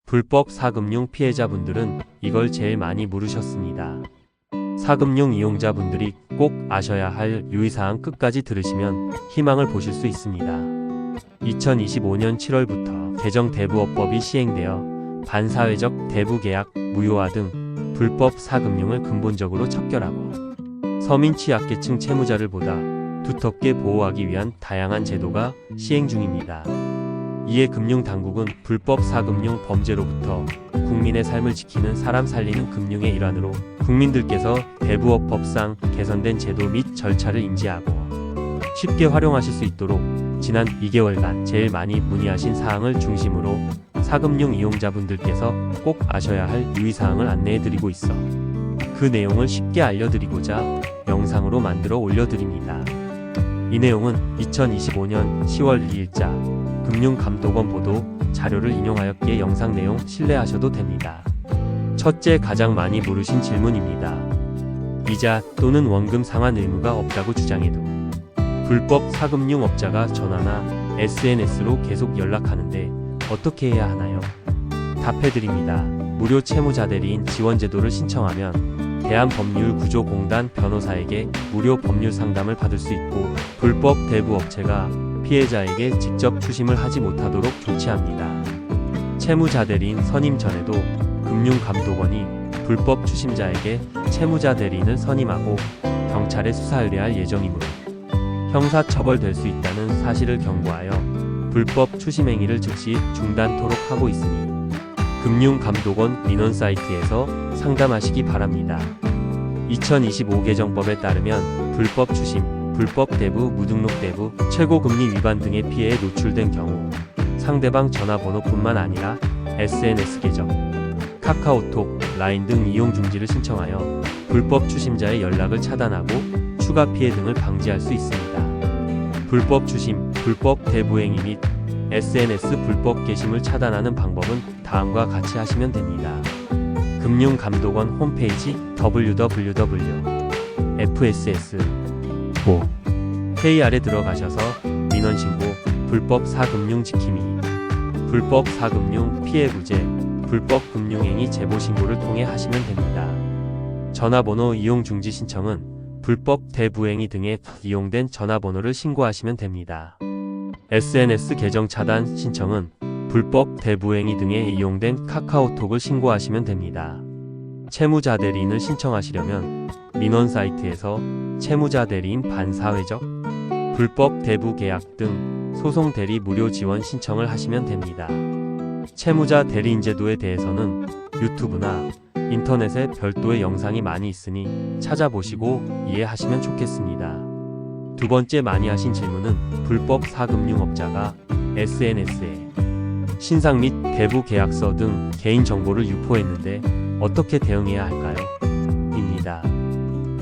불법 사금융 피해자분들은 이걸 제일 많이 물으셨습니다. 사금융 이용자분들이 꼭 아셔야 할 유의사항 끝까지 들으시면 희망을 보실 수 있습니다. 2025년 7월부터 개정 대부업법이 시행되어 반사회적 대부계약, 무효화 등 불법 사금융을 근본적으로 척결하고 서민 취약계층 채무자를 보다 두텁게 보호하기 위한 다양한 제도가 시행 중입니다. 이에 금융당국은 불법 사금융 범죄로부터 국민의 삶을 지키는 사람 살리는 금융의 일환으로 국민들께서 대부업법상 개선된 제도 및 절차를 인지하고 쉽게 활용하실 수 있도록 지난 2개월간 제일 많이 문의하신 사항을 중심으로 사금융 이용자분들께서 꼭 아셔야 할 유의사항을 안내해드리고 있어 그 내용을 쉽게 알려드리고자 영상으로 만들어 올려드립니다. 이 내용은 2025년 10월 2일자 금융감독원 보도 자료를 인용하였기에 영상 내용 신뢰하셔도 됩니다. 첫째, 가장 많이 물으신 질문입니다. 이자 또는 원금 상환 의무가 없다고 주장해도 불법 사금융업자가 전화나 SNS로 계속 연락하는데 어떻게 해야 하나요? 답해드립니다. 무료 채무자대리인 지원제도를 신청하면 대한법률구조공단 변호사에게 무료 법률 상담을 받을 수 있고 불법 대부업체가 피해자에게 직접 추심을 하지 못하도록 조치합니다. 채무자대리인 선임 전에도 금융감독원이 불법 추심자에게 채무자대리인을 선임하고 경찰에 수사 의뢰할 예정이므로 형사처벌될 수 있다는 사실을 경고하여 불법 추심 행위를 즉시 중단토록 하고 있으니 금융감독원 민원 사이트에서 상담하시기 바랍니다. 2025 개정법에 따르면 불법 추심, 불법 대부, 무등록 대부, 최고금리 위반 등의 피해에 노출된 경우 상대방 전화번호뿐만 아니라 SNS 계정, 카카오톡, 라인 등 이용 중지를 신청하여 불법 추심자의 연락을 차단하고 추가 피해 등을 방지할 수 있습니다. 불법 추심, 불법 대부 행위 및 SNS 불법 게시물 차단하는 방법은 다음과 같이 하시면 됩니다. 금융감독원 홈페이지 www.fss.KR에 들어가셔서 민원신고, 불법 사금융 지킴이, 불법 사금융 피해 구제, 불법 금융행위 제보 신고를 통해 하시면 됩니다. 전화번호 이용 중지 신청은 불법 대부행위 등에 이용된 전화번호를 신고하시면 됩니다. SNS 계정 차단 신청은 불법 대부행위 등에 이용된 카카오톡을 신고하시면 됩니다. 채무자대리인을 신청하시려면 민원 사이트에서 채무자대리인 반사회적, 불법 대부계약 등 소송대리 무료 지원 신청을 하시면 됩니다. 채무자 대리인 제도에 대해서는 유튜브나 인터넷에 별도의 영상이 많이 있으니 찾아보시고 이해하시면 좋겠습니다. 두 번째 많이 하신 질문은 불법 사금융업자가 SNS에 신상 및 대부 계약서 등 개인정보를 유포했는데 어떻게 대응해야 할까요? 입니다.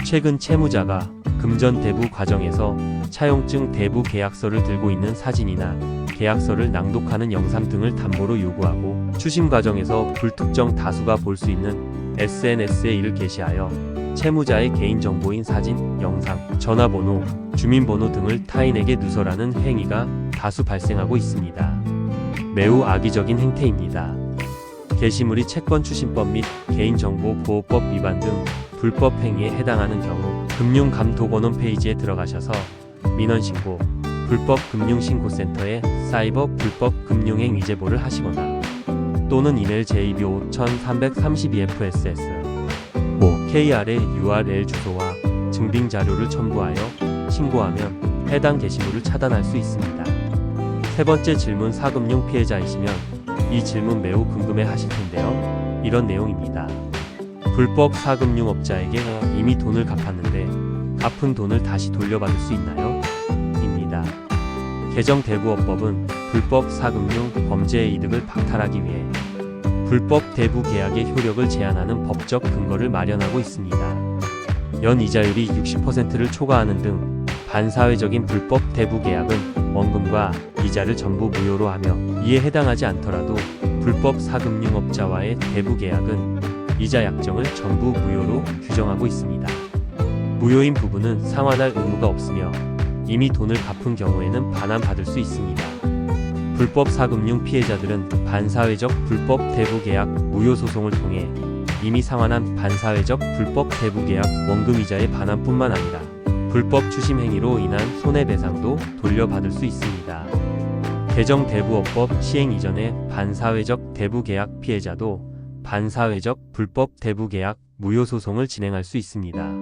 최근 채무자가 금전 대부 과정에서 차용증 대부 계약서를 들고 있는 사진이나 계약서를 낭독하는 영상 등을 담보로 요구하고 추심 과정에서 불특정 다수가 볼 수 있는 SNS에 이를 게시하여 채무자의 개인정보인 사진, 영상, 전화번호, 주민번호 등을 타인에게 누설하는 행위가 다수 발생하고 있습니다. 매우 악의적인 행태입니다. 게시물이 채권추심법 및 개인정보보호법 위반 등 불법 행위에 해당하는 경우 금융감독원 홈페이지에 들어가셔서 민원신고, 불법금융신고센터에 사이버 불법 금융행위 제보를 하시거나 또는 이메일 jb5332fss.KR의 URL 주소와 증빙 자료를 첨부하여 신고하면 해당 게시물을 차단할 수 있습니다. 세 번째 질문, 사금융 피해자이시면 이 질문 매우 궁금해 하실 텐데요. 이런 내용입니다. 불법 사금융업자에게 이미 돈을 갚았는데 갚은 돈을 다시 돌려받을 수 있나요? 입니다. 개정 대부업법은 불법 사금융 범죄의 이득을 박탈하기 위해 불법 대부 계약의 효력을 제한하는 법적 근거를 마련하고 있습니다. 연 이자율이 60%를 초과하는 등 반사회적인 불법 대부 계약은 원금과 이자를 전부 무효로 하며 이에 해당하지 않더라도 불법 사금융업자와의 대부 계약은 이자 약정을 전부 무효로 규정하고 있습니다. 무효인 부분은 상환할 의무가 없으며 이미 돈을 갚은 경우에는 반환받을 수 있습니다. 불법 사금융 피해자들은 반사회적 불법 대부계약 무효소송을 통해 이미 상환한 반사회적 불법 대부계약 원금이자의 반환뿐만 아니라 불법 추심 행위로 인한 손해배상도 돌려받을 수 있습니다. 개정 대부업법 시행 이전에 반사회적 대부계약 피해자도 반사회적 불법 대부계약 무효소송을 진행할 수 있습니다.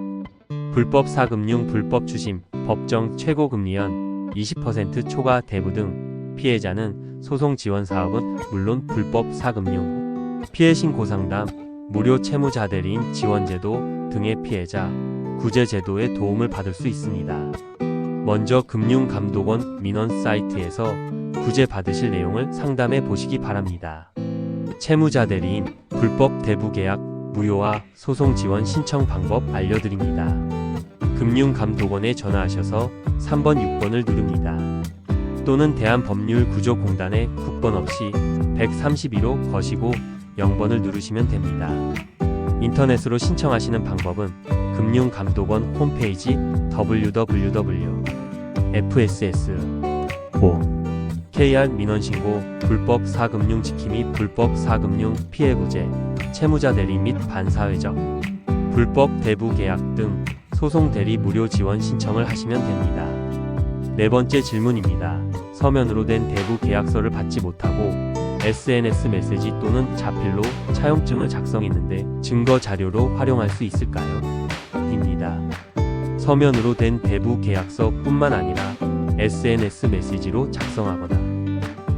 불법 사금융 불법 추심 법정 최고금리연 20% 초과 대부 등 피해자는 소송 지원 사업은 물론 불법 사금융 피해 신고상담 무료 채무자대리인 지원제도 등의 피해자 구제제도의 도움을 받을 수 있습니다. 먼저 금융감독원 민원 사이트에서 구제 받으실 내용을 상담해 보시기 바랍니다. 채무자대리인 불법 대부계약 무효화 소송 지원 신청 방법 알려드립니다. 금융감독원에 전화하셔서 3번 6번을 누릅니다. 또는 대한법률구조공단에 국번 없이 132로 거시고 0번을 누르시면 됩니다. 인터넷으로 신청하시는 방법은 금융감독원 홈페이지 www.fss.kr 민원신고 불법 사금융 지킴 및 불법 사금융 피해 구제 채무자 대리 및 반사회적 불법 대부 계약 등 소송 대리 무료 지원 신청을 하시면 됩니다. 네 번째 질문입니다. 서면으로 된 대부 계약서를 받지 못하고 SNS 메시지 또는 자필로 차용증을 작성했는데 증거 자료로 활용할 수 있을까요? 입니다. 서면으로 된 대부 계약서 뿐만 아니라 SNS 메시지로 작성하거나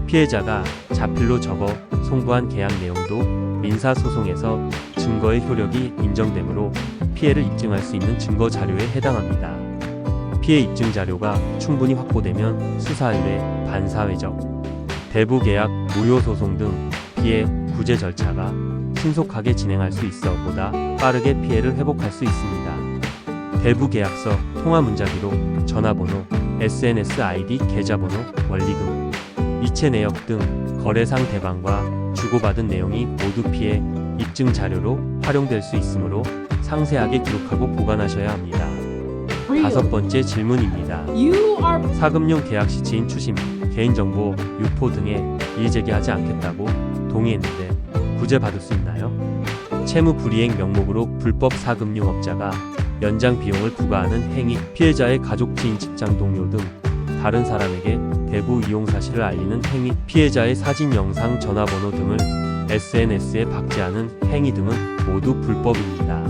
피해자가 자필로 적어 송부한 계약 내용도 민사소송에서 증거의 효력이 인정되므로 피해를 입증할 수 있는 증거 자료에 해당합니다. 피해 입증 자료가 충분히 확보되면 수사일에 반사회적 대부계약 무효소송 등 피해 구제 절차가 신속하게 진행할 수 있어 보다 빠르게 피해를 회복할 수 있습니다. 대부계약서, 통화문자기록, 전화번호, SNS ID, 계좌번호, 원리금, 이체 내역 등 거래상 대방과 주고받은 내용이 모두 피해 입증 자료로 활용될 수 있으므로 상세하게 기록하고 보관하셔야 합니다. 다섯 번째 질문입니다. 사금융 계약 시치인 추심, 개인정보 유포 등에 이의제기하지 않겠다고 동의했는데 구제받을 수 있나요? 채무 불이행 명목으로 불법 사금융업자가 연장 비용을 부과하는 행위, 피해자의 가족, 지인, 직장 동료 등 다른 사람에게 대부 이용 사실을 알리는 행위, 피해자의 사진, 영상, 전화번호 등을 SNS에 박제하는 행위 등은 모두 불법입니다.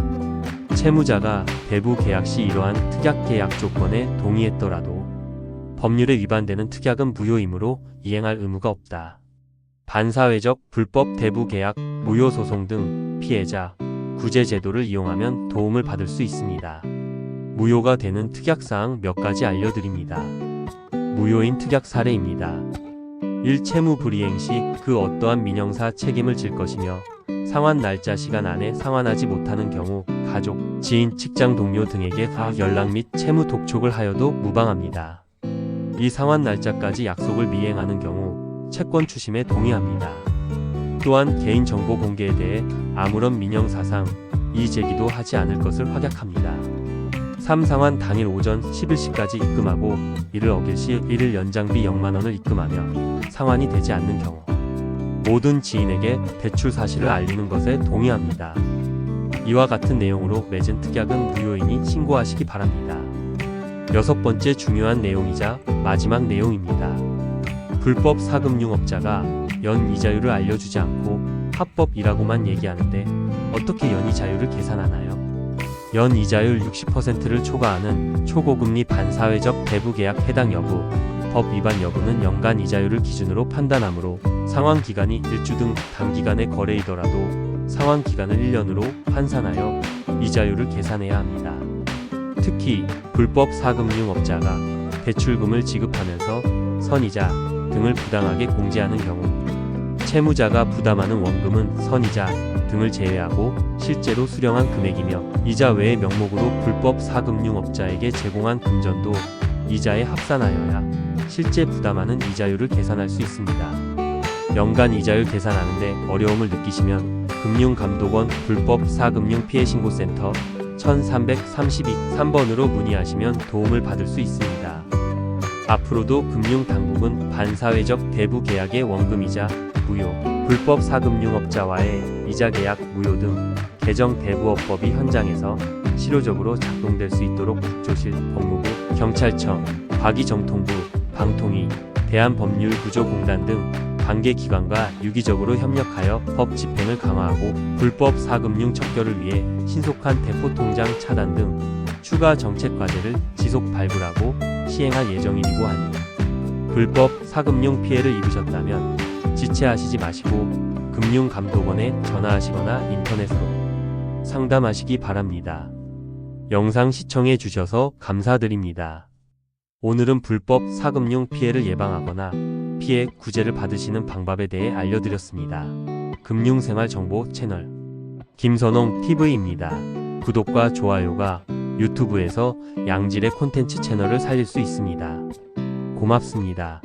채무자가 대부 계약 시 이러한 특약 계약 조건에 동의했더라도 법률에 위반되는 특약은 무효이므로 이행할 의무가 없다. 반사회적 불법 대부 계약 무효소송 등 피해자 구제 제도를 이용하면 도움을 받을 수 있습니다. 무효가 되는 특약사항 몇 가지 알려드립니다. 무효인 특약 사례입니다. 1. 채무 불이행 시 그 어떠한 민형사 책임을 질 것이며 상환 날짜 시간 안에 상환하지 못하는 경우 가족, 지인, 직장 동료 등에게 연락 및 채무 독촉을 하여도 무방합니다. 이 상환 날짜까지 약속을 미행하는 경우 채권 추심에 동의합니다. 또한 개인정보 공개에 대해 아무런 민형사상 이의 제기도 하지 않을 것을 확약합니다. 3. 상환 당일 오전 11시까지 입금하고 이를 어길 시 이를 연장비 0만원을 입금하며 상환이 되지 않는 경우 모든 지인에게 대출 사실을 알리는 것에 동의합니다. 이와 같은 내용으로 맺은 특약은 무효이니 신고하시기 바랍니다. 여섯 번째 중요한 내용이자 마지막 내용입니다. 불법 사금융업자가 연 이자율을 알려주지 않고 합법이라고만 얘기하는데 어떻게 연 이자율을 계산하나요? 연 이자율 60%를 초과하는 초고금리 반사회적 대부계약 해당 여부, 법 위반 여부는 연간 이자율을 기준으로 판단하므로 상환 기간이 1주 등 단기간의 거래이더라도 상환 기간을 1년으로 환산하여 이자율을 계산해야 합니다. 특히 불법 사금융업자가 대출금을 지급하면서 선이자 등을 부당하게 공제하는 경우 채무자가 부담하는 원금은 선이자 등을 제외하고 실제로 수령한 금액이며 이자 외의 명목으로 불법 사금융업자에게 제공한 금전도 이자에 합산하여야 실제 부담하는 이자율을 계산할 수 있습니다. 연간 이자율 계산하는데 어려움을 느끼시면 금융감독원 불법 사금융 피해신고센터 1332 3번으로 문의하시면 도움을 받을 수 있습니다. 앞으로도 금융당국은 반사회적 대부 계약의 원금이자 무효, 불법 사금융업자와의 이자 계약 무효 등 개정 대부업법이 현장에서 실효적으로 작동될 수 있도록 국조실, 법무부, 경찰청, 과기정통부, 방통위, 대한법률구조공단 등 관계기관과 유기적으로 협력하여 법 집행을 강화하고 불법 사금융 척결을 위해 신속한 대포통장 차단 등 추가 정책 과제를 지속 발굴하고 시행할 예정이고 하니 불법 사금융 피해를 입으셨다면 지체하시지 마시고 금융감독원에 전화하시거나 인터넷으로 상담하시기 바랍니다. 영상 시청해 주셔서 감사드립니다. 오늘은 불법 사금융 피해를 예방하거나 피해 구제를 받으시는 방법에 대해 알려드렸습니다. 금융생활 정보 채널 김선홍 TV입니다. 구독과 좋아요가 유튜브에서 양질의 콘텐츠 채널을 살릴 수 있습니다. 고맙습니다.